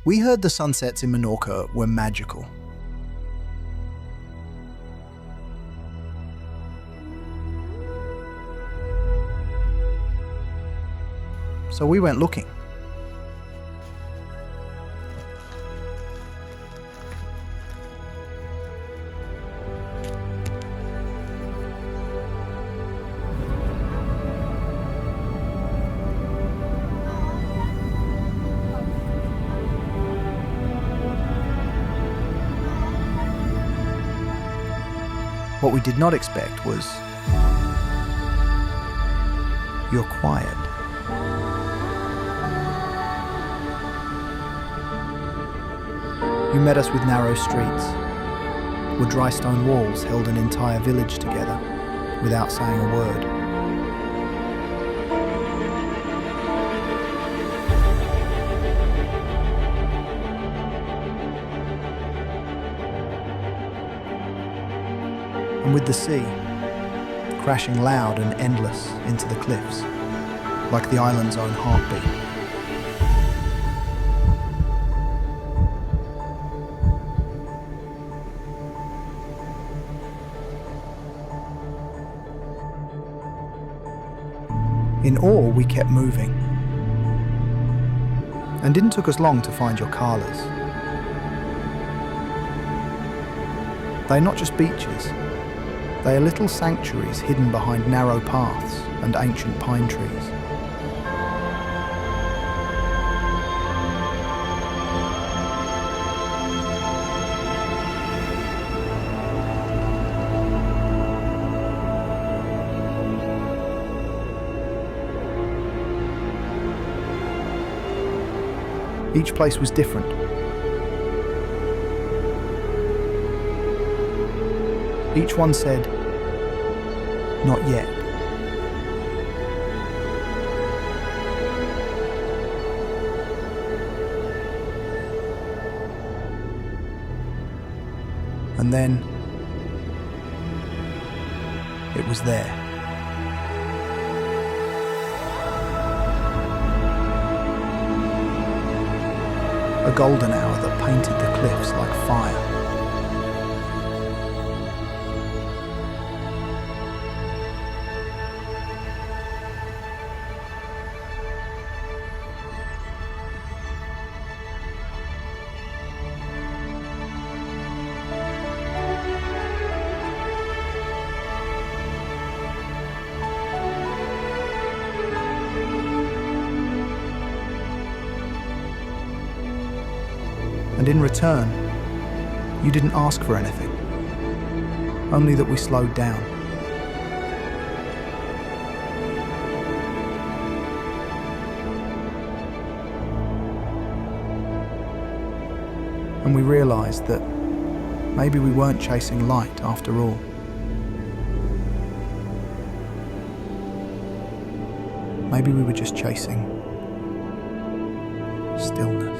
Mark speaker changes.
Speaker 1: We heard the sunsets in Menorca were magical. So we went looking. What we did not expect was your quiet. You met us with narrow streets, where dry stone walls held an entire village together without saying a word. And with the sea, crashing loud and endless into the cliffs, like the island's own heartbeat. In awe, we kept moving. And didn't took us long to find your calas. They're not just beaches. They are little sanctuaries hidden behind narrow paths and ancient pine trees. Each place was different. Each one said, "Not yet." And then it was there. A golden hour that painted the cliffs like fire. And in return, you didn't ask for anything, only that we slowed down. And we realized that maybe we weren't chasing light after all. Maybe we were just chasing stillness.